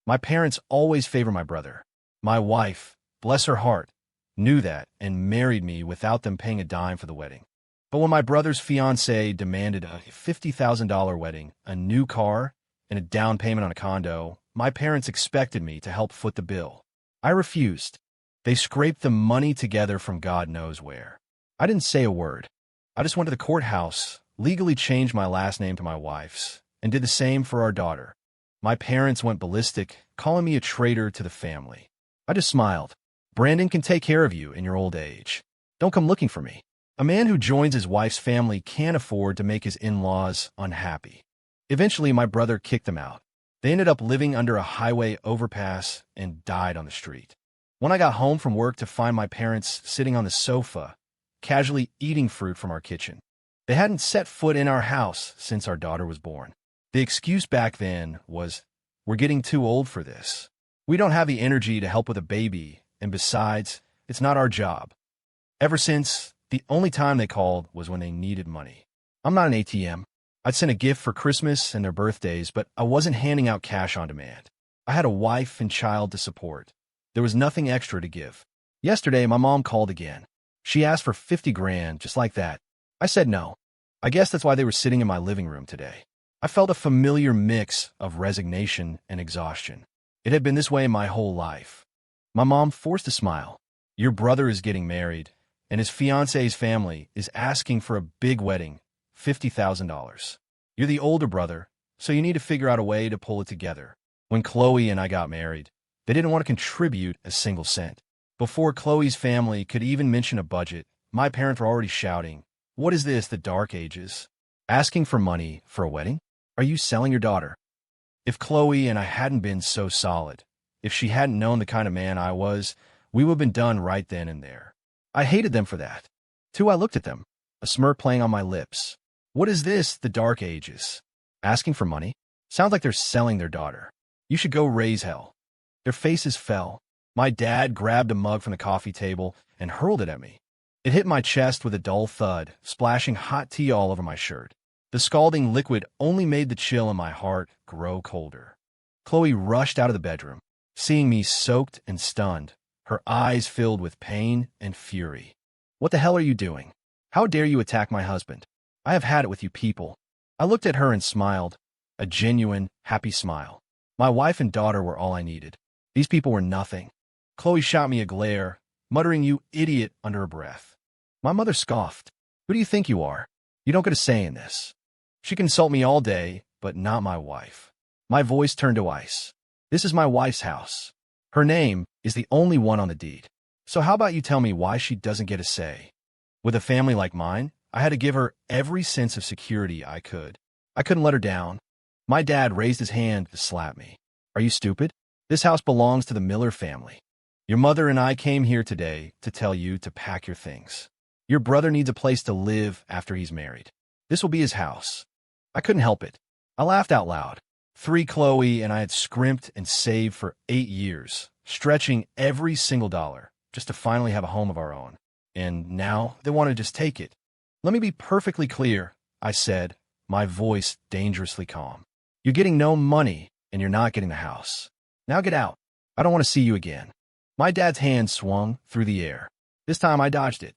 My parents always favor my brother. My wife, bless her heart, knew that and married me without them paying a dime for the wedding. But when my brother's fiancée demanded a $50,000 wedding, a new car, and a down payment on a condo, my parents expected me to help foot the bill. I refused. They scraped the money together from God knows where. I didn't say a word. I just went to the courthouse, legally changed my last name to my wife's, and did the same for our daughter. My parents went ballistic, calling me a traitor to the family. I just smiled. Brandon can take care of you in your old age. Don't come looking for me. A man who joins his wife's family can't afford to make his in-laws unhappy. Eventually, my brother kicked them out. They ended up living under a highway overpass and died on the street. When I got home from work to find my parents sitting on the sofa, casually eating fruit from our kitchen. They hadn't set foot in our house since our daughter was born. The excuse back then was, "We're getting too old for this. We don't have the energy to help with a baby, and besides, it's not our job." Ever since, the only time they called was when they needed money. I'm not an ATM. I'd send a gift for Christmas and their birthdays, but I wasn't handing out cash on demand. I had a wife and child to support. There was nothing extra to give. Yesterday, my mom called again. She asked for 50 grand, just like that. I said no. I guess that's why they were sitting in my living room today. I felt a familiar mix of resignation and exhaustion. It had been this way my whole life. My mom forced a smile. "Your brother is getting married, and his fiancé's family is asking for a big wedding, $50,000. You're the older brother, so you need to figure out a way to pull it together." When Chloe and I got married, they didn't want to contribute a single cent. Before Chloe's family could even mention a budget, my parents were already shouting, "What is this, the dark ages? Asking for money for a wedding? Are you selling your daughter?" If Chloe and I hadn't been so solid, if she hadn't known the kind of man I was, we would have been done right then and there. I hated them for that. Too, I looked at them, a smirk playing on my lips. What is this, the dark ages? Asking for money? Sounds like they're selling their daughter. You should go raise hell. Their faces fell. My dad grabbed a mug from the coffee table and hurled it at me. It hit my chest with a dull thud, splashing hot tea all over my shirt. The scalding liquid only made the chill in my heart grow colder. Chloe rushed out of the bedroom, seeing me soaked and stunned, her eyes filled with pain and fury. "What the hell are you doing? How dare you attack my husband? I have had it with you people." I looked at her and smiled, a genuine, happy smile. My wife and daughter were all I needed. These people were nothing. Chloe shot me a glare, muttering, "You idiot," under her breath. My mother scoffed. "Who do you think you are? You don't get a say in this." She can insult me all day, but not my wife. My voice turned to ice. This is my wife's house. Her name is the only one on the deed. So how about you tell me why she doesn't get a say? With a family like mine, I had to give her every sense of security I could. I couldn't let her down. My dad raised his hand to slap me. "Are you stupid? This house belongs to the Miller family. Your mother and I came here today to tell you to pack your things. Your brother needs a place to live after he's married. This will be his house." I couldn't help it. I laughed out loud. Chloe and I had scrimped and saved for 8 years, stretching every single dollar, just to finally have a home of our own. And now they want to just take it. "Let me be perfectly clear," I said, my voice dangerously calm. "You're getting no money, and you're not getting the house. Now get out. I don't want to see you again." My dad's hand swung through the air. This time I dodged it.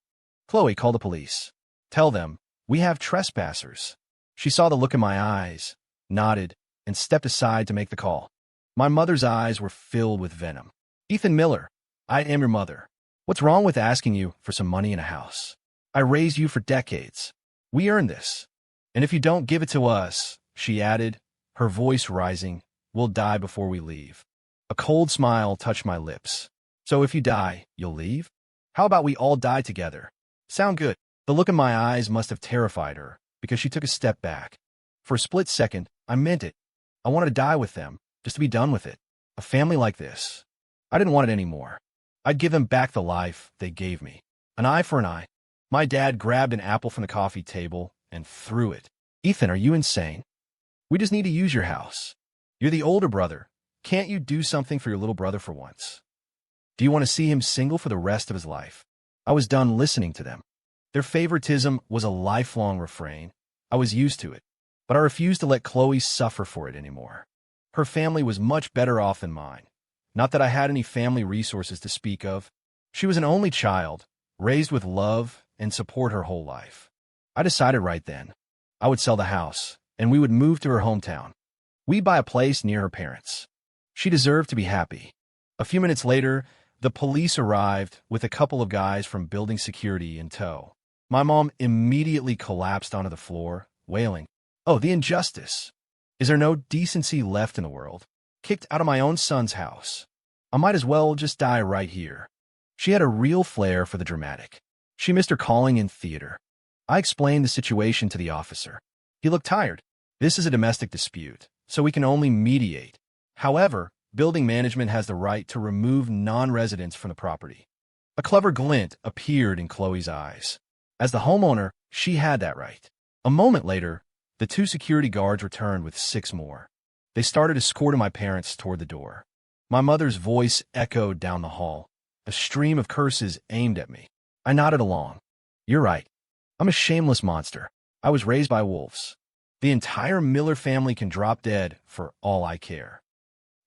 "Chloe, call the police. Tell them, we have trespassers." She saw the look in my eyes, nodded, and stepped aside to make the call. My mother's eyes were filled with venom. "Ethan Miller, I am your mother. What's wrong with asking you for some money in a house? I raised you for decades. We earned this. And if you don't give it to us," she added, her voice rising, "we'll die before we leave." A cold smile touched my lips. "So if you die, you'll leave? How about we all die together? Sound good?" The look in my eyes must have terrified her, because she took a step back. For a split second, I meant it. I wanted to die with them, just to be done with it. A family like this. I didn't want it anymore. I'd give them back the life they gave me. An eye for an eye. My dad grabbed an apple from the coffee table and threw it. "Ethan, are you insane? We just need to use your house. You're the older brother. Can't you do something for your little brother for once? Do you want to see him single for the rest of his life?" I was done listening to them. Their favoritism was a lifelong refrain. I was used to it, but I refused to let Chloe suffer for it anymore. Her family was much better off than mine. Not that I had any family resources to speak of. She was an only child, raised with love and support her whole life. I decided right then I would sell the house, and we would move to her hometown. We'd buy a place near her parents. She deserved to be happy. A few minutes later, the police arrived with a couple of guys from building security in tow. My mom immediately collapsed onto the floor, wailing, "Oh, the injustice! Is there no decency left in the world? Kicked out of my own son's house. I might as well just die right here." She had a real flair for the dramatic. She missed her calling in theater. I explained the situation to the officer. He looked tired. "This is a domestic dispute, so we can only mediate. However, building management has the right to remove non-residents from the property." A clever glint appeared in Chloe's eyes. As the homeowner, she had that right. A moment later, the two security guards returned with 6 more. They started escorting my parents toward the door. My mother's voice echoed down the hall, a stream of curses aimed at me. I nodded along. "You're right. I'm a shameless monster. I was raised by wolves. The entire Miller family can drop dead for all I care."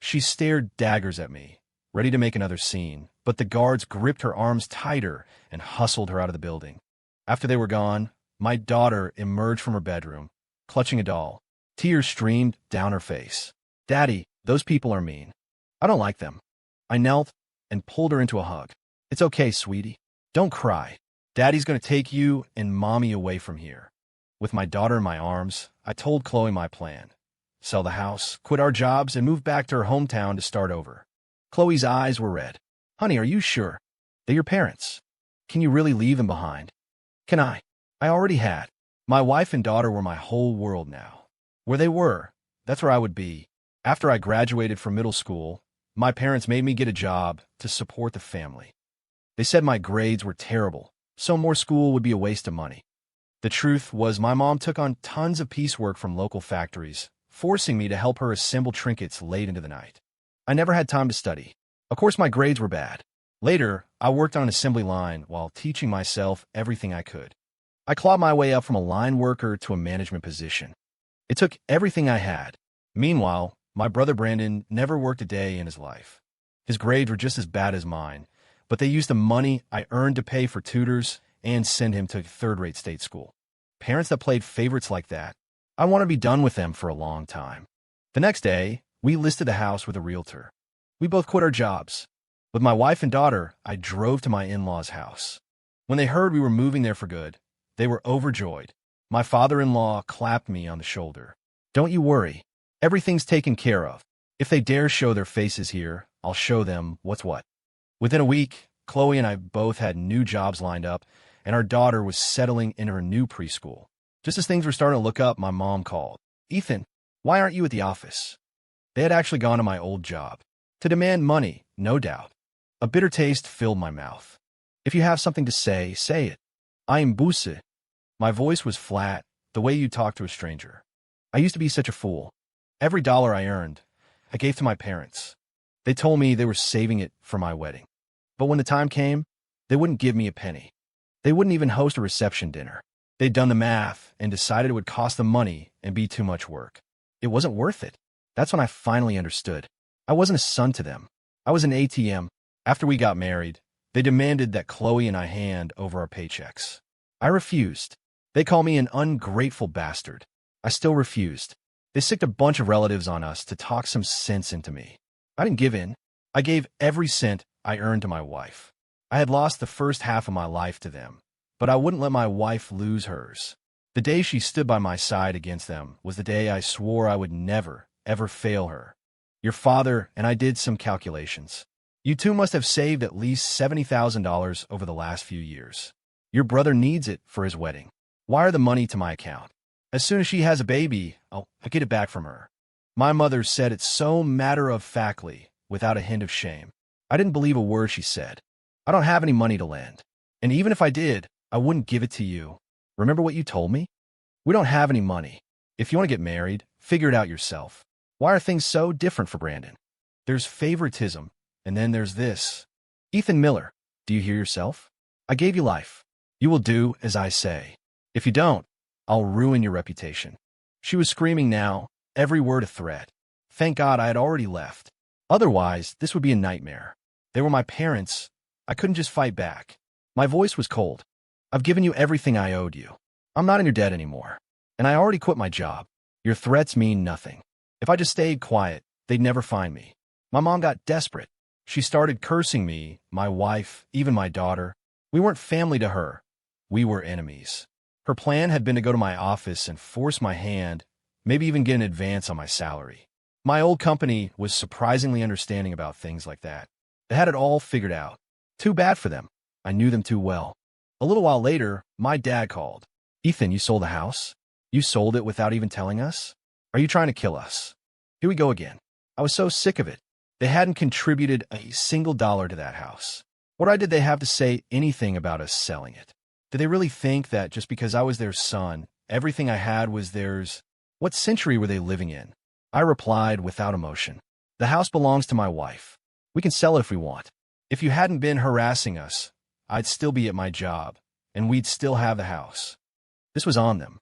She stared daggers at me, ready to make another scene, but the guards gripped her arms tighter and hustled her out of the building. After they were gone, my daughter emerged from her bedroom, clutching a doll. Tears streamed down her face. "Daddy, those people are mean. I don't like them." I knelt and pulled her into a hug. "It's okay, sweetie. Don't cry. Daddy's going to take you and Mommy away from here." With my daughter in my arms, I told Chloe my plan. Sell the house, quit our jobs, and move back to her hometown to start over. Chloe's eyes were red. "Honey, are you sure? They're your parents. Can you really leave them behind?" "Can I? I already had. My wife and daughter were my whole world now. Where they were, that's where I would be." After I graduated from middle school, my parents made me get a job to support the family. They said my grades were terrible, so more school would be a waste of money. The truth was my mom took on tons of piecework from local factories, forcing me to help her assemble trinkets late into the night. I never had time to study. Of course, my grades were bad. Later, I worked on an assembly line while teaching myself everything I could. I clawed my way up from a line worker to a management position. It took everything I had. Meanwhile, my brother Brandon never worked a day in his life. His grades were just as bad as mine, but they used the money I earned to pay for tutors and send him to third-rate state school. Parents that played favorites like that, I want to be done with them for a long time. The next day, we listed the house with a realtor. We both quit our jobs. With my wife and daughter, I drove to my in-laws' house. When they heard we were moving there for good, they were overjoyed. My father-in-law clapped me on the shoulder. "Don't you worry. Everything's taken care of. If they dare show their faces here, I'll show them what's what." Within a week, Chloe and I both had new jobs lined up, and our daughter was settling in her new preschool. Just as things were starting to look up, my mom called. "Ethan, why aren't you at the office?" They had actually gone to my old job. To demand money, no doubt. A bitter taste filled my mouth. "If you have something to say, say it. I am Busse." My voice was flat, the way you talk to a stranger. I used to be such a fool. Every dollar I earned, I gave to my parents. They told me they were saving it for my wedding. But when the time came, they wouldn't give me a penny. They wouldn't even host a reception dinner. They'd done the math and decided it would cost them money and be too much work. It wasn't worth it. That's when I finally understood. I wasn't a son to them. I was an ATM. After we got married, they demanded that Chloe and I hand over our paychecks. I refused. They called me an ungrateful bastard. I still refused. They sicked a bunch of relatives on us to talk some sense into me. I didn't give in. I gave every cent I earned to my wife. I had lost the first half of my life to them, but I wouldn't let my wife lose hers. The day she stood by my side against them was the day I swore I would never, ever fail her. Your father and I did some calculations. You two must have saved at least $70,000 over the last few years. Your brother needs it for his wedding. Wire the money to my account. As soon as she has a baby, I'll get it back from her." My mother said it so matter-of-factly, without a hint of shame. I didn't believe a word she said. "I don't have any money to lend. And even if I did, I wouldn't give it to you. Remember what you told me? We don't have any money. If you want to get married, figure it out yourself. Why are things so different for Brandon? There's favoritism, and then there's this. Ethan Miller, do you hear yourself? I gave you life. You will do as I say. If you don't, I'll ruin your reputation." She was screaming now, every word a threat. Thank God I had already left. Otherwise, this would be a nightmare. They were my parents. I couldn't just fight back. My voice was cold. I've given you everything I owed you. I'm not in your debt anymore. And I already quit my job. Your threats mean nothing. If I just stayed quiet, they'd never find me. My mom got desperate. She started cursing me, my wife, even my daughter. We weren't family to her. We were enemies. Her plan had been to go to my office and force my hand, maybe even get an advance on my salary. My old company was surprisingly understanding about things like that. They had it all figured out. Too bad for them. I knew them too well. A little while later, my dad called. Ethan, you sold the house? You sold it without even telling us? Are you trying to kill us? Here we go again. I was so sick of it. They hadn't contributed a single dollar to that house. What right did they have to say anything about us selling it? Did they really think that just because I was their son, everything I had was theirs? What century were they living in? I replied without emotion. The house belongs to my wife. We can sell it if we want. If you hadn't been harassing us, I'd still be at my job, and we'd still have the house. This was on them.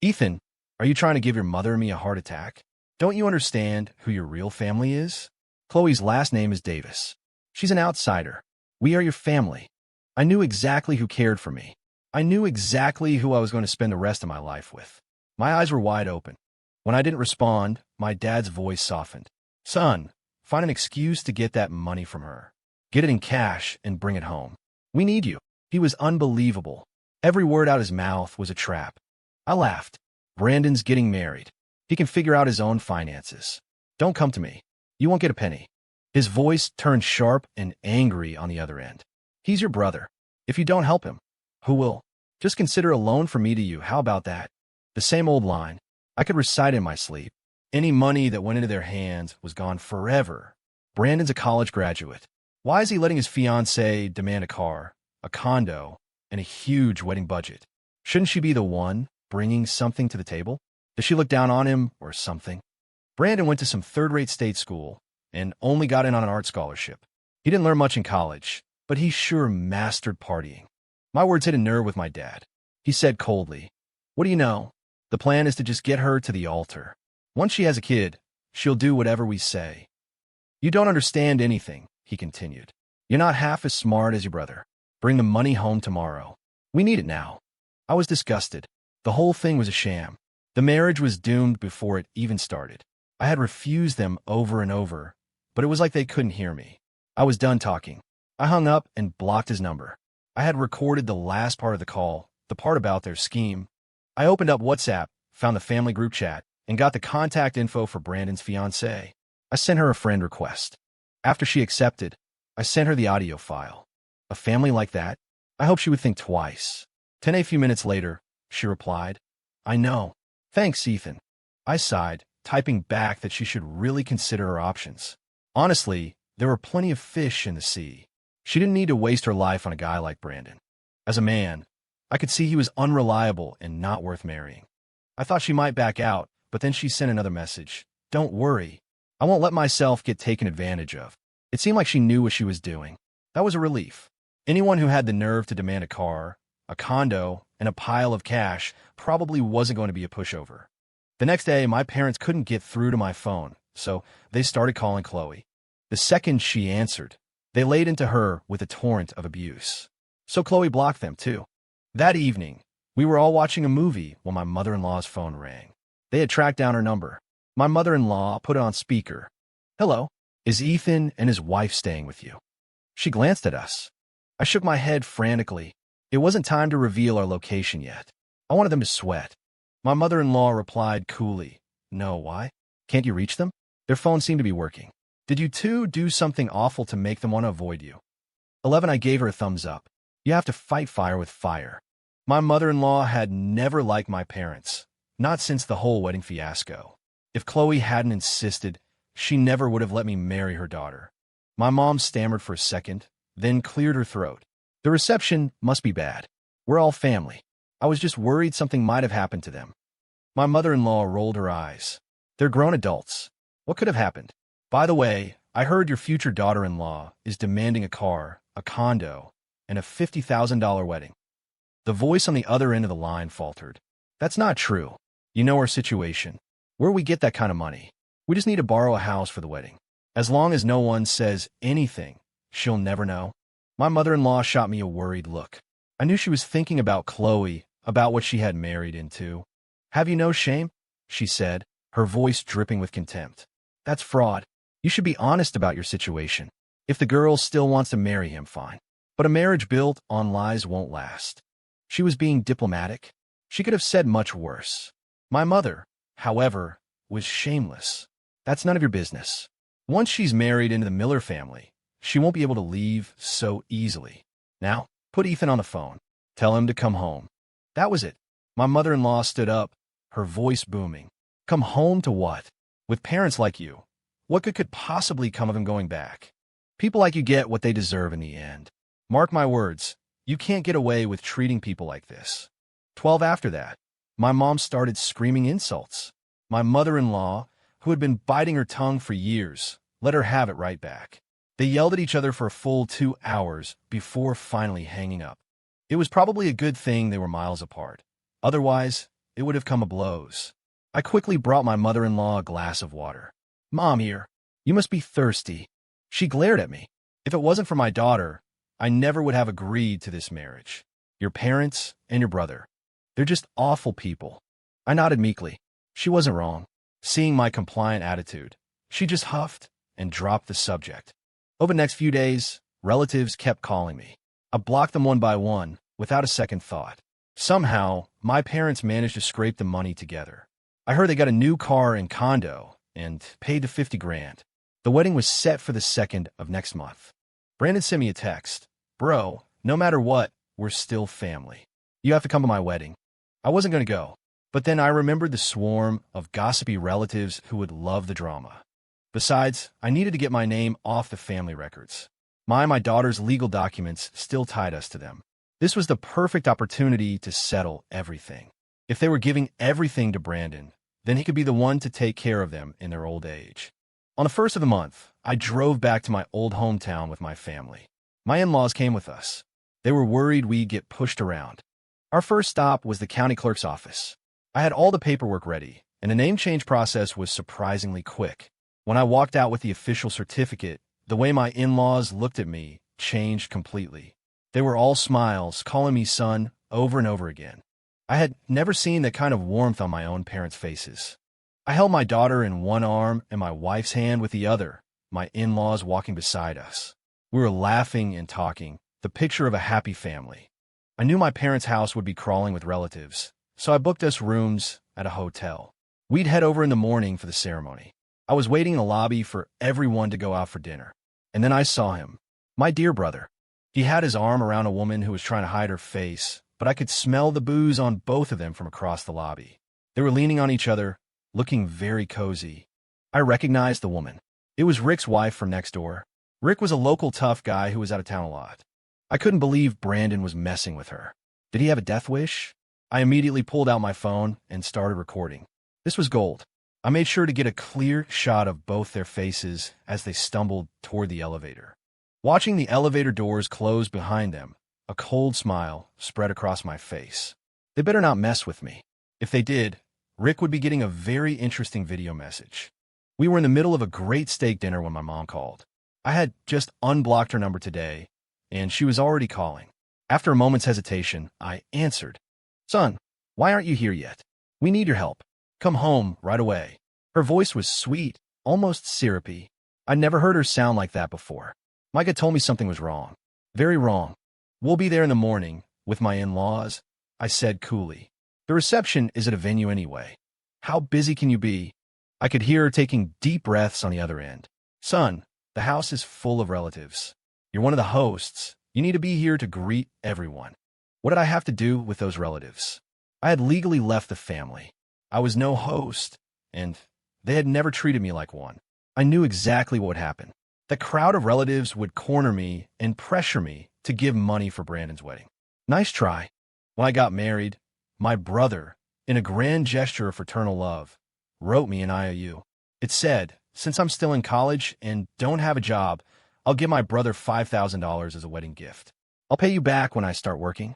Ethan, are you trying to give your mother and me a heart attack? Don't you understand who your real family is? Chloe's last name is Davis. She's an outsider. We are your family. I knew exactly who cared for me. I knew exactly who I was going to spend the rest of my life with. My eyes were wide open. When I didn't respond, my dad's voice softened. Son, find an excuse to get that money from her. Get it in cash and bring it home. We need you. He was unbelievable. Every word out his mouth was a trap. I laughed. Brandon's getting married. He can figure out his own finances. Don't come to me. You won't get a penny. His voice turned sharp and angry on the other end. He's your brother. If you don't help him, who will? Just consider a loan from me to you. How about that? The same old line. I could recite in my sleep. Any money that went into their hands was gone forever. Brandon's a college graduate. Why is he letting his fiancée demand a car, a condo, and a huge wedding budget? Shouldn't she be the one bringing something to the table? Does she look down on him or something? Brandon went to some third-rate state school and only got in on an art scholarship. He didn't learn much in college, but he sure mastered partying. My words hit a nerve with my dad. He said coldly, "What do you know? The plan is to just get her to the altar. Once she has a kid, she'll do whatever we say." You don't understand anything, he continued. You're not half as smart as your brother. Bring the money home tomorrow. We need it now. I was disgusted. The whole thing was a sham. The marriage was doomed before it even started. I had refused them over and over, but it was like they couldn't hear me. I was done talking. I hung up and blocked his number. I had recorded the last part of the call, the part about their scheme. I opened up WhatsApp, found the family group chat, and got the contact info for Brandon's fiancée. I sent her a friend request. After she accepted, I sent her the audio file. A family like that? I hope she would think twice. A few minutes later, she replied, I know. Thanks, Ethan. I sighed, typing back that she should really consider her options. Honestly, there were plenty of fish in the sea. She didn't need to waste her life on a guy like Brandon. As a man, I could see he was unreliable and not worth marrying. I thought she might back out, but then she sent another message. Don't worry. I won't let myself get taken advantage of. It seemed like she knew what she was doing. That was a relief. Anyone who had the nerve to demand a car, a condo, and a pile of cash probably wasn't going to be a pushover. The next day, my parents couldn't get through to my phone, so they started calling Chloe. The second she answered, they laid into her with a torrent of abuse. So Chloe blocked them, too. That evening, we were all watching a movie when my mother-in-law's phone rang. They had tracked down her number. My mother-in-law put it on speaker. Hello, is Ethan and his wife staying with you? She glanced at us. I shook my head frantically. It wasn't time to reveal our location yet. I wanted them to sweat. My mother-in-law replied coolly, No, why? Can't you reach them? Their phones seem to be working. Did you two do something awful to make them want to avoid you? 11, I gave her a thumbs up. You have to fight fire with fire. My mother-in-law had never liked my parents, not since the whole wedding fiasco. If Chloe hadn't insisted, she never would have let me marry her daughter. My mom stammered for a second, then cleared her throat. The reception must be bad. We're all family. I was just worried something might have happened to them. My mother-in-law rolled her eyes. They're grown adults. What could have happened? By the way, I heard your future daughter-in-law is demanding a car, a condo, and a $50,000 wedding. The voice on the other end of the line faltered. That's not true. You know our situation. Where we get that kind of money? We just need to borrow a house for the wedding. As long as no one says anything, she'll never know. My mother-in-law shot me a worried look. I knew she was thinking about Chloe, about what she had married into. Have you no shame? She said, her voice dripping with contempt. That's fraud. You should be honest about your situation. If the girl still wants to marry him, fine. But a marriage built on lies won't last. She was being diplomatic. She could have said much worse. My mother, however, was shameless. That's none of your business. Once she's married into the Miller family, she won't be able to leave so easily. Now, put Ethan on the phone. Tell him to come home. That was it. My mother-in-law stood up, her voice booming. Come home to what? With parents like you, what good could possibly come of him going back? People like you get what they deserve in the end. Mark my words, you can't get away with treating people like this. 12 after that, my mom started screaming insults. My mother-in-law, who had been biting her tongue for years, let her have it right back. They yelled at each other for a full 2 hours before finally hanging up. It was probably a good thing they were miles apart. Otherwise, it would have come to blows. I quickly brought my mother-in-law a glass of water. Mom here, you must be thirsty. She glared at me. If it wasn't for my daughter, I never would have agreed to this marriage. Your parents and your brother, they're just awful people. I nodded meekly. She wasn't wrong. Seeing my compliant attitude, she just huffed and dropped the subject. Over the next few days, relatives kept calling me. I blocked them one by one, without a second thought. Somehow, my parents managed to scrape the money together. I heard they got a new car and condo, and paid the 50 grand. The wedding was set for the 2nd of next month. Brandon sent me a text. Bro, no matter what, we're still family. You have to come to my wedding. I wasn't going to go, but then I remembered the swarm of gossipy relatives who would love the drama. Besides, I needed to get my name off the family records. My daughter's legal documents still tied us to them. This was the perfect opportunity to settle everything. If they were giving everything to Brandon, then he could be the one to take care of them in their old age. On the 1st of the month, I drove back to my old hometown with my family. My in-laws came with us. They were worried we'd get pushed around. Our first stop was the county clerk's office. I had all the paperwork ready, and the name change process was surprisingly quick. When I walked out with the official certificate, the way my in-laws looked at me changed completely. They were all smiles, calling me son over and over again. I had never seen that kind of warmth on my own parents' faces. I held my daughter in one arm and my wife's hand with the other, my in-laws walking beside us. We were laughing and talking, the picture of a happy family. I knew my parents' house would be crawling with relatives, so I booked us rooms at a hotel. We'd head over in the morning for the ceremony. I was waiting in the lobby for everyone to go out for dinner. And then I saw him, my dear brother. He had his arm around a woman who was trying to hide her face, but I could smell the booze on both of them from across the lobby. They were leaning on each other, looking very cozy. I recognized the woman. It was Rick's wife from next door. Rick was a local tough guy who was out of town a lot. I couldn't believe Brandon was messing with her. Did he have a death wish? I immediately pulled out my phone and started recording. This was gold. I made sure to get a clear shot of both their faces as they stumbled toward the elevator. Watching the elevator doors close behind them, a cold smile spread across my face. They better not mess with me. If they did, Rick would be getting a very interesting video message. We were in the middle of a great steak dinner when my mom called. I had just unblocked her number today, and she was already calling. After a moment's hesitation, I answered. Son, why aren't you here yet? We need your help. Come home right away. Her voice was sweet, almost syrupy. I'd never heard her sound like that before. Micah told me something was wrong. Very wrong. We'll be there in the morning, with my in-laws, I said coolly. The reception is at a venue anyway. How busy can you be? I could hear her taking deep breaths on the other end. Son, the house is full of relatives. You're one of the hosts. You need to be here to greet everyone. What did I have to do with those relatives? I had legally left the family. I was no host, and they had never treated me like one. I knew exactly what would happen. The crowd of relatives would corner me and pressure me to give money for Brandon's wedding. Nice try. When I got married, my brother, in a grand gesture of fraternal love, wrote me an IOU. It said, since I'm still in college and don't have a job, I'll give my brother $5,000 as a wedding gift. I'll pay you back when I start working.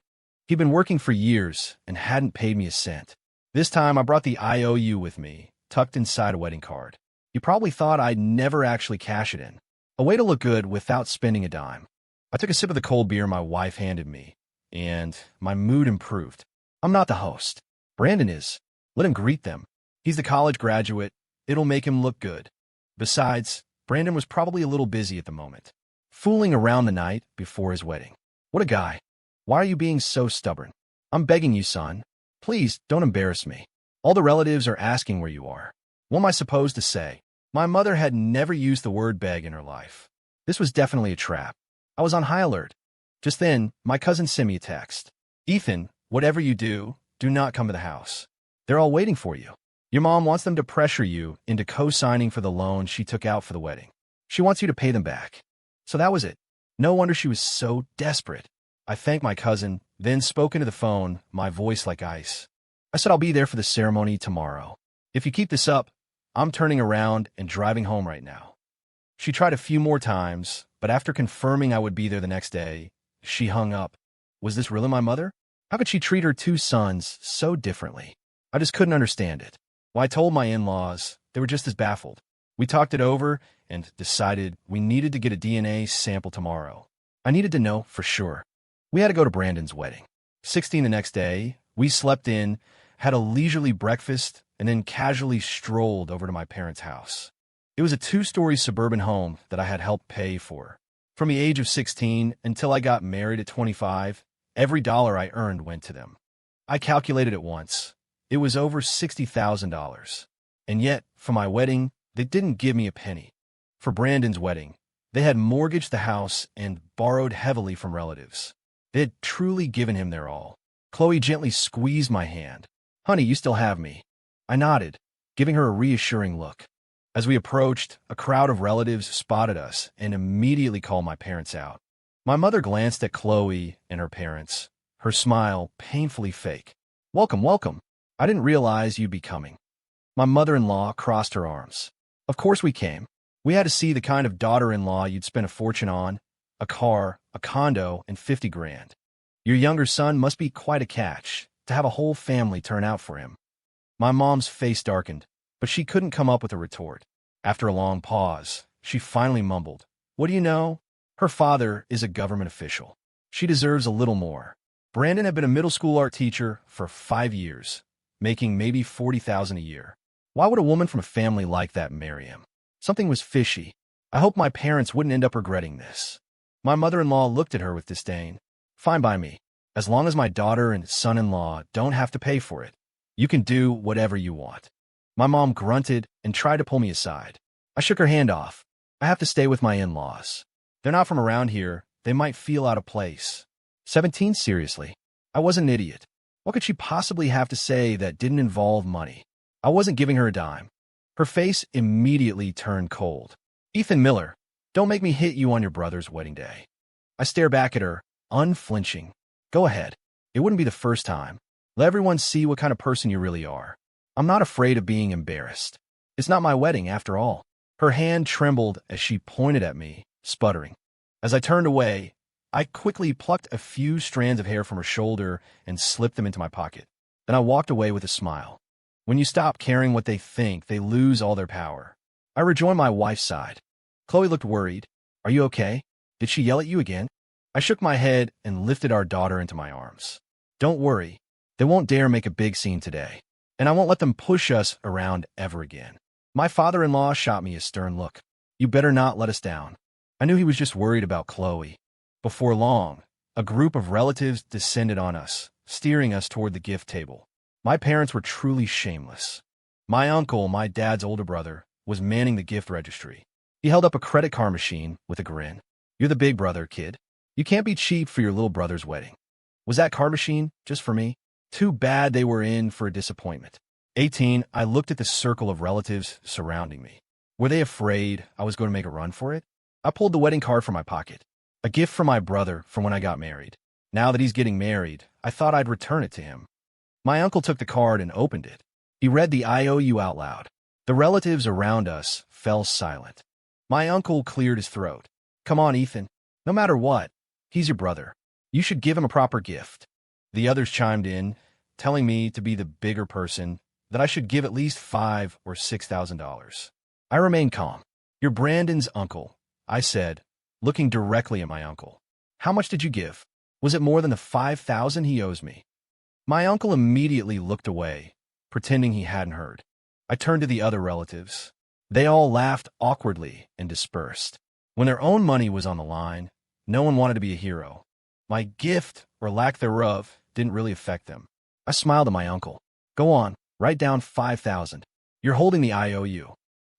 He'd been working for years and hadn't paid me a cent. This time I brought the IOU with me, tucked inside a wedding card. You probably thought I'd never actually cash it in. A way to look good without spending a dime. I took a sip of the cold beer my wife handed me, and my mood improved. I'm not the host. Brandon is. Let him greet them. He's the college graduate. It'll make him look good. Besides, Brandon was probably a little busy at the moment, fooling around the night before his wedding. What a guy. Why are you being so stubborn? I'm begging you, son. Please, don't embarrass me. All the relatives are asking where you are. What am I supposed to say? My mother had never used the word beg in her life. This was definitely a trap. I was on high alert. Just then, my cousin sent me a text. Ethan, whatever you do not come to the house. They're all waiting for you. Your mom wants them to pressure you into co-signing for the loan she took out for the wedding. She wants you to pay them back. So that was it. No wonder she was so desperate. I thanked my cousin, then spoke into the phone, my voice like ice. I said I'll be there for the ceremony tomorrow. If you keep this up, I'm turning around and driving home right now. She tried a few more times, but after confirming I would be there the next day, she hung up. Was this really my mother? How could she treat her two sons so differently? I just couldn't understand it. When I told my in-laws, they were just as baffled. We talked it over and decided we needed to get a DNA sample tomorrow. I needed to know for sure. We had to go to Brandon's wedding. 16 the next day, we slept in, had a leisurely breakfast, and then casually strolled over to my parents' house. It was a 2-story suburban home that I had helped pay for. From the age of 16 until I got married at 25, every dollar I earned went to them. I calculated it once. It was over $60,000. And yet, for my wedding, they didn't give me a penny. For Brandon's wedding, they had mortgaged the house and borrowed heavily from relatives. They had truly given him their all. Chloe gently squeezed my hand. Honey, you still have me. I nodded, giving her a reassuring look. As we approached, a crowd of relatives spotted us and immediately called my parents out. My mother glanced at Chloe and her parents, her smile painfully fake. Welcome, welcome. I didn't realize you'd be coming. My mother-in-law crossed her arms. Of course we came. We had to see the kind of daughter-in-law you'd spend a fortune on, a car, a condo, and 50 grand. Your younger son must be quite a catch to have a whole family turn out for him. My mom's face darkened, but she couldn't come up with a retort. After a long pause, she finally mumbled, "What do you know? Her father is a government official. She deserves a little more." Brandon had been a middle school art teacher for 5 years, making maybe $40,000 a year. Why would a woman from a family like that marry him? Something was fishy. I hoped my parents wouldn't end up regretting this. My mother-in-law looked at her with disdain. Fine by me. As long as my daughter and son-in-law don't have to pay for it, you can do whatever you want. My mom grunted and tried to pull me aside. I shook her hand off. I have to stay with my in-laws. They're not from around here. They might feel out of place. 17, seriously. I wasn't an idiot. What could she possibly have to say that didn't involve money? I wasn't giving her a dime. Her face immediately turned cold. Ethan Miller, don't make me hit you on your brother's wedding day. I stare back at her, unflinching. Go ahead. It wouldn't be the first time. Let everyone see what kind of person you really are. I'm not afraid of being embarrassed. It's not my wedding, after all. Her hand trembled as she pointed at me, sputtering. As I turned away, I quickly plucked a few strands of hair from her shoulder and slipped them into my pocket. Then I walked away with a smile. When you stop caring what they think, they lose all their power. I rejoined my wife's side. Chloe looked worried. Are you okay? Did she yell at you again? I shook my head and lifted our daughter into my arms. Don't worry. They won't dare make a big scene today. And I won't let them push us around ever again. My father-in-law shot me a stern look. You better not let us down. I knew he was just worried about Chloe. Before long, a group of relatives descended on us, steering us toward the gift table. My parents were truly shameless. My uncle, my dad's older brother, was manning the gift registry. He held up a credit card machine with a grin. You're the big brother, kid. You can't be cheap for your little brother's wedding. Was that card machine just for me? Too bad they were in for a disappointment. 18, I looked at the circle of relatives surrounding me. Were they afraid I was going to make a run for it? I pulled the wedding card from my pocket. A gift from my brother from when I got married. Now that he's getting married, I thought I'd return it to him. My uncle took the card and opened it. He read the IOU out loud. The relatives around us fell silent. My uncle cleared his throat. Come on, Ethan. No matter what, he's your brother. You should give him a proper gift. The others chimed in, telling me to be the bigger person, that I should give at least $5,000 or $6,000. I remained calm. "You're Brandon's uncle," I said, looking directly at my uncle. "How much did you give? Was it more than the 5,000 he owes me?" My uncle immediately looked away, pretending he hadn't heard. I turned to the other relatives. They all laughed awkwardly and dispersed. When their own money was on the line, no one wanted to be a hero. My gift, or lack thereof, didn't really affect them. I smiled at my uncle. "Go on, write down 5,000. You're holding the IOU."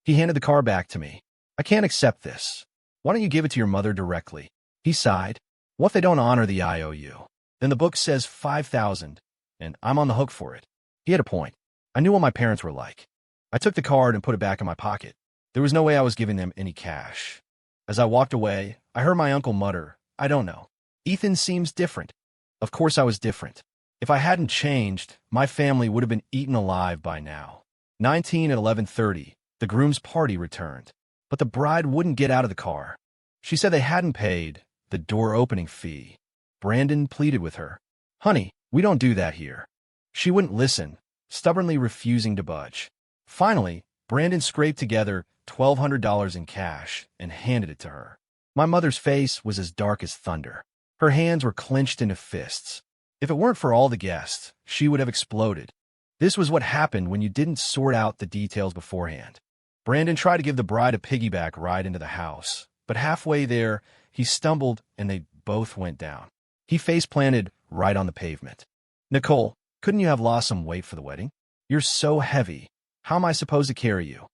He handed the car back to me. "I can't accept this. Why don't you give it to your mother directly?" He sighed. "What if they don't honor the IOU? Then the book says 5,000, and I'm on the hook for it." He had a point. I knew what my parents were like. I took the card and put it back in my pocket. There was no way I was giving them any cash. As I walked away, I heard my uncle mutter, "I don't know. Ethan seems different." Of course I was different. If I hadn't changed, my family would have been eaten alive by now. 19 at 11:30, the groom's party returned. But the bride wouldn't get out of the car. She said they hadn't paid the door opening fee. Brandon pleaded with her. "Honey, we don't do that here." She wouldn't listen, stubbornly refusing to budge. Finally, Brandon scraped together $1,200 in cash and handed it to her. My mother's face was as dark as thunder. Her hands were clenched into fists. If it weren't for all the guests, she would have exploded. This was what happened when you didn't sort out the details beforehand. Brandon tried to give the bride a piggyback ride into the house, but halfway there, he stumbled and they both went down. He face-planted right on the pavement. "Nicole, couldn't you have lost some weight for the wedding? You're so heavy. How am I supposed to carry you?"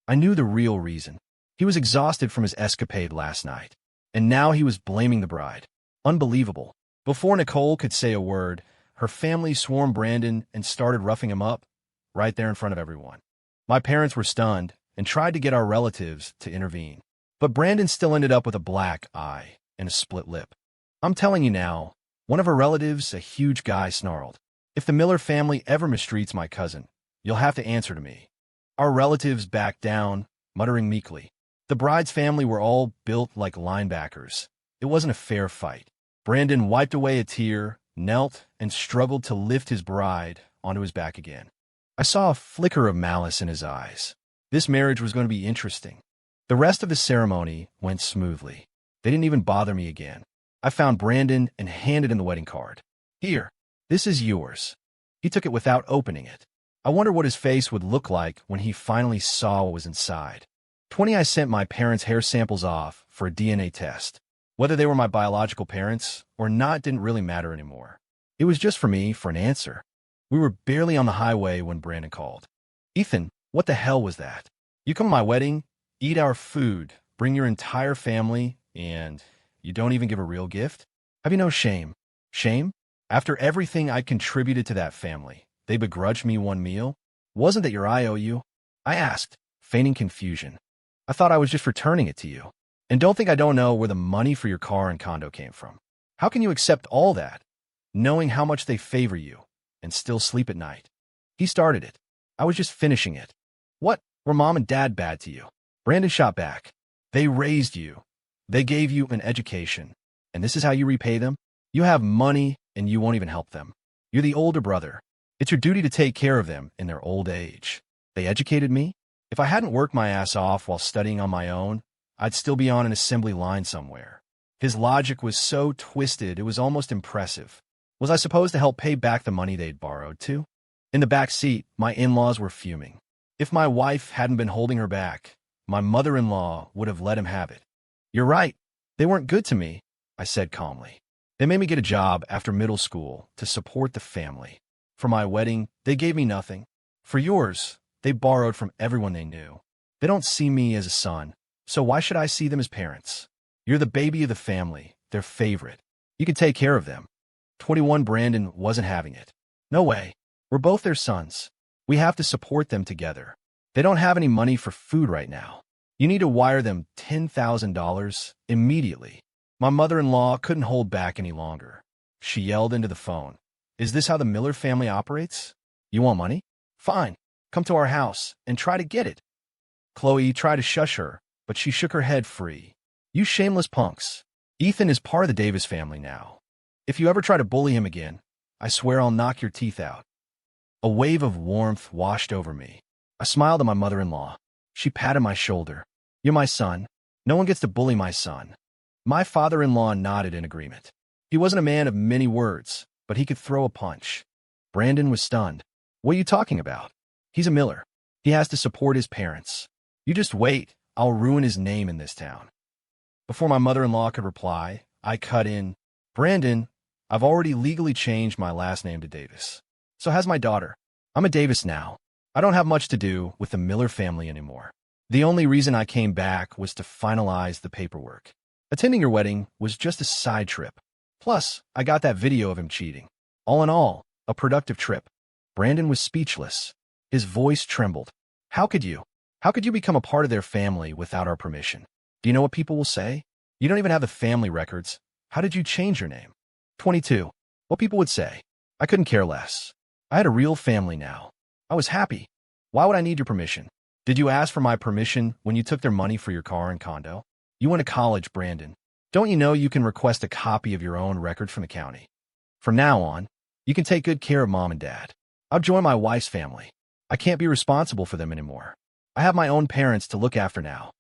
I knew the real reason. He was exhausted from his escapade last night, and now he was blaming the bride. Unbelievable. Before Nicole could say a word, her family swarmed Brandon and started roughing him up, right there in front of everyone. My parents were stunned and tried to get our relatives to intervene. But Brandon still ended up with a black eye and a split lip. "I'm telling you now," one of her relatives, a huge guy, snarled. "If the Miller family ever mistreats my cousin, you'll have to answer to me." Our relatives backed down, muttering meekly. The bride's family were all built like linebackers. It wasn't a fair fight. Brandon wiped away a tear, knelt, and struggled to lift his bride onto his back again. I saw a flicker of malice in his eyes. This marriage was going to be interesting. The rest of the ceremony went smoothly. They didn't even bother me again. I found Brandon and handed him the wedding card. "Here, this is yours." He took it without opening it. I wonder what his face would look like when he finally saw what was inside. I sent my parents' hair samples off for a DNA test. Whether they were my biological parents or not didn't really matter anymore. It was just for me for an answer. We were barely on the highway when Brandon called. "Ethan, what the hell was that? You come to my wedding, eat our food, bring your entire family, and you don't even give a real gift? Have you no shame?" "Shame? After everything I contributed to that family, they begrudged me one meal? Wasn't that your IOU?" I asked, feigning confusion. "I thought I was just returning it to you. And don't think I don't know where the money for your car and condo came from. How can you accept all that, knowing how much they favor you, and still sleep at night?" He started it. I was just finishing it. "What? Were mom and dad bad to you?" Brandon shot back. "They raised you. They gave you an education. And this is how you repay them? You have money, and you won't even help them. You're the older brother. It's your duty to take care of them in their old age. They educated me. If I hadn't worked my ass off while studying on my own, I'd still be on an assembly line somewhere." His logic was so twisted it was almost impressive. Was I supposed to help pay back the money they'd borrowed, too? In the back seat, my in-laws were fuming. If my wife hadn't been holding her back, my mother-in-law would have let him have it. "You're right. They weren't good to me," I said calmly. "They made me get a job after middle school to support the family. For my wedding, they gave me nothing. For yours, they borrowed from everyone they knew. They don't see me as a son, so why should I see them as parents? You're the baby of the family, their favorite. You can take care of them." 21 Brandon wasn't having it. "No way. We're both their sons. We have to support them together. They don't have any money for food right now. You need to wire them $10,000 immediately." My mother-in-law couldn't hold back any longer. She yelled into the phone, "Is this how the Miller family operates? You want money? Fine. Come to our house and try to get it." Chloe tried to shush her, but she shook her head free. "You shameless punks. Ethan is part of the Davis family now. If you ever try to bully him again, I swear I'll knock your teeth out." A wave of warmth washed over me. I smiled at my mother-in-law. She patted my shoulder. You're my son. No one gets to bully my son. My father-in-law nodded in agreement. He wasn't a man of many words, but he could throw a punch. Brandon was stunned. What are you talking about? He's a miller. He has to support his parents. You just wait. I'll ruin his name in this town. Before my mother-in-law could reply, I cut in. Brandon, I've already legally changed my last name to Davis. So has my daughter. I'm a Davis now. I don't have much to do with the Miller family anymore. The only reason I came back was to finalize the paperwork. Attending your wedding was just a side trip. Plus, I got that video of him cheating. All in all, a productive trip. Brandon was speechless. His voice trembled. How could you? How could you become a part of their family without our permission? Do you know what people will say? You don't even have the family records. How did you change your name? 22. What people would say. I couldn't care less. I had a real family now. I was happy. Why would I need your permission? Did you ask for my permission when you took their money for your car and condo? You went to college, Brandon. Don't you know you can request a copy of your own record from the county? From now on, you can take good care of mom and dad. I'll join my wife's family. I can't be responsible for them anymore. I have my own parents to look after now.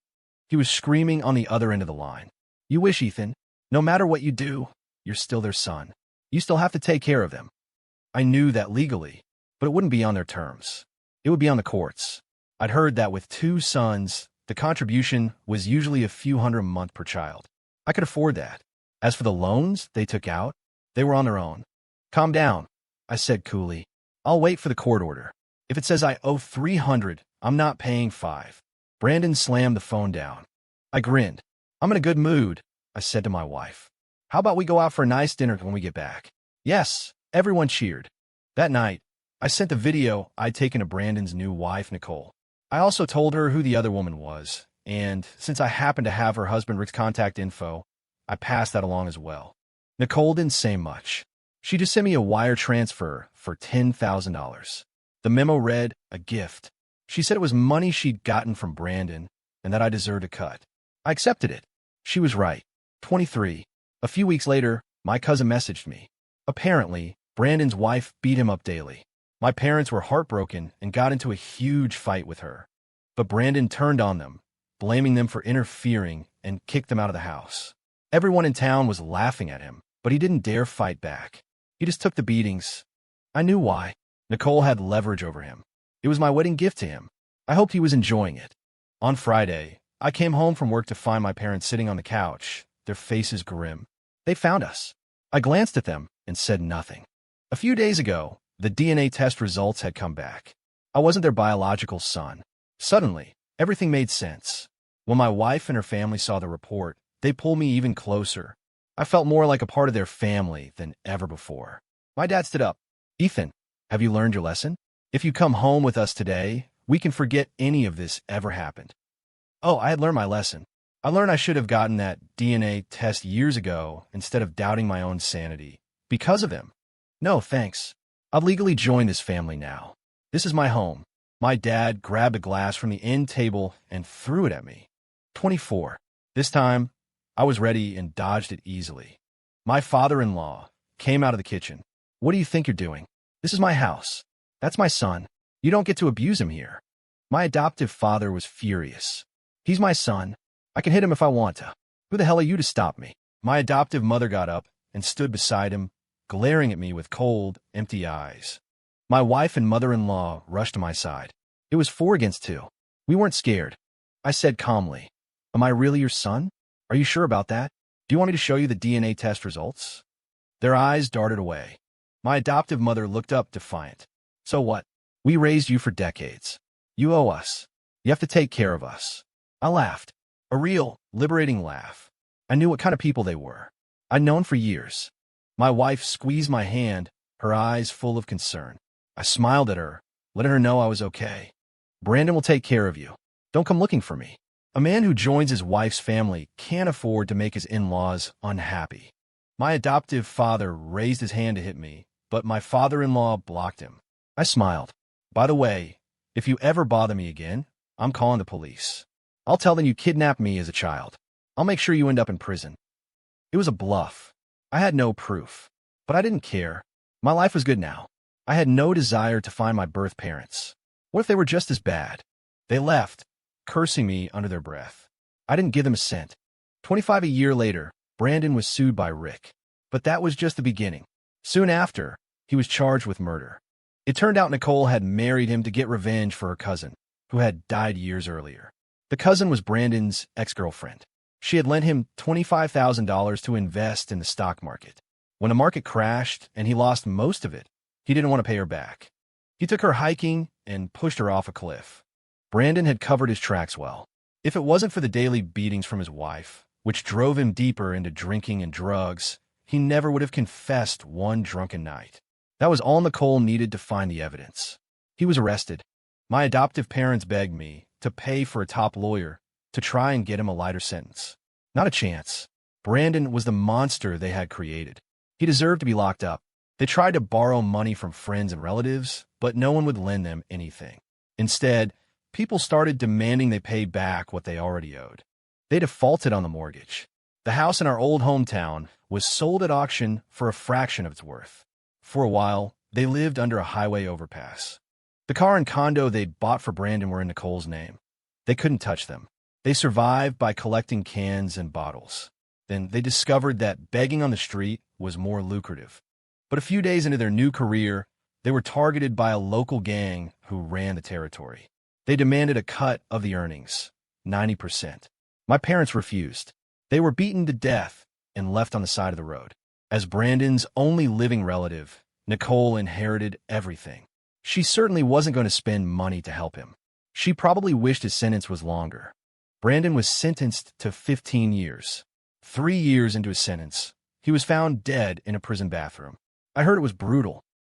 He was screaming on the other end of the line. You wish, Ethan. No matter what you do, you're still their son. You still have to take care of them. I knew that legally, but it wouldn't be on their terms. It would be on the courts. I'd heard that with 2 sons, the contribution was usually a few hundred a month per child. I could afford that. As for the loans they took out, they were on their own. Calm down, I said coolly. I'll wait for the court order. If it says I owe $300, I'm not paying $5. Brandon slammed the phone down. I grinned. I'm in a good mood, I said to my wife. How about we go out for a nice dinner when we get back? Yes, everyone cheered. That night, I sent the video I'd taken to Brandon's new wife, Nicole. I also told her who the other woman was, and since I happened to have her husband Rick's contact info, I passed that along as well. Nicole didn't say much. She just sent me a wire transfer for $10,000. The memo read, a gift. She said it was money she'd gotten from Brandon and that I deserved a cut. I accepted it. She was right. 23. A few weeks later, my cousin messaged me. Apparently, Brandon's wife beat him up daily. My parents were heartbroken and got into a huge fight with her. But Brandon turned on them, blaming them for interfering, and kicked them out of the house. Everyone in town was laughing at him, but he didn't dare fight back. He just took the beatings. I knew why. Nicole had leverage over him. It was my wedding gift to him. I hoped he was enjoying it. On Friday, I came home from work to find my parents sitting on the couch, their faces grim. They found us. I glanced at them and said nothing. A few days ago, the DNA test results had come back. I wasn't their biological son. Suddenly, everything made sense. When my wife and her family saw the report, they pulled me even closer. I felt more like a part of their family than ever before. My dad stood up. Ethan, have you learned your lesson? If you come home with us today, we can forget any of this ever happened. Oh, I had learned my lesson. I learned I should have gotten that DNA test years ago instead of doubting my own sanity. Because of him. No, thanks. I've legally joined this family now. This is my home. My dad grabbed a glass from the end table and threw it at me. 24. This time, I was ready and dodged it easily. My father-in-law came out of the kitchen. What do you think you're doing? This is my house. That's my son. You don't get to abuse him here. My adoptive father was furious. He's my son. I can hit him if I want to. Who the hell are you to stop me? My adoptive mother got up and stood beside him, glaring at me with cold, empty eyes. My wife and mother-in-law rushed to my side. It was 4 against 2. We weren't scared. I said calmly, Am I really your son? Are you sure about that? Do you want me to show you the DNA test results? Their eyes darted away. My adoptive mother looked up defiant. So what? We raised you for decades. You owe us. You have to take care of us. I laughed. A real, liberating laugh. I knew what kind of people they were. I'd known for years. My wife squeezed my hand, her eyes full of concern. I smiled at her, letting her know I was okay. Brandon will take care of you. Don't come looking for me. A man who joins his wife's family can't afford to make his in-laws unhappy. My adoptive father raised his hand to hit me, but my father-in-law blocked him. I smiled. By the way, if you ever bother me again, I'm calling the police. I'll tell them you kidnapped me as a child. I'll make sure you end up in prison. It was a bluff. I had no proof, but I didn't care. My life was good now. I had no desire to find my birth parents. What if they were just as bad? They left, cursing me under their breath. I didn't give them a cent. 25 a year later, Brandon was sued by Rick. But that was just the beginning. Soon after, he was charged with murder. It turned out Nicole had married him to get revenge for her cousin, who had died years earlier. The cousin was Brandon's ex-girlfriend. She had lent him $25,000 to invest in the stock market. When the market crashed and he lost most of it, he didn't want to pay her back. He took her hiking and pushed her off a cliff. Brandon had covered his tracks well. If it wasn't for the daily beatings from his wife, which drove him deeper into drinking and drugs, he never would have confessed one drunken night. That was all Nicole needed to find the evidence. He was arrested. My adoptive parents begged me to pay for a top lawyer to try and get him a lighter sentence. Not a chance. Brandon was the monster they had created. He deserved to be locked up. They tried to borrow money from friends and relatives, but no one would lend them anything. Instead, people started demanding they pay back what they already owed. They defaulted on the mortgage. The house in our old hometown was sold at auction for a fraction of its worth. For a while, they lived under a highway overpass. The car and condo they'd bought for Brandon were in Nicole's name. They couldn't touch them. They survived by collecting cans and bottles. Then they discovered that begging on the street was more lucrative. But a few days into their new career, they were targeted by a local gang who ran the territory. They demanded a cut of the earnings, 90%. My parents refused. They were beaten to death and left on the side of the road. As Brandon's only living relative, Nicole inherited everything. She certainly wasn't going to spend money to help him. She probably wished his sentence was longer. Brandon was sentenced to 15 years. 3 years into his sentence, he was found dead in a prison bathroom. I heard it was brutal.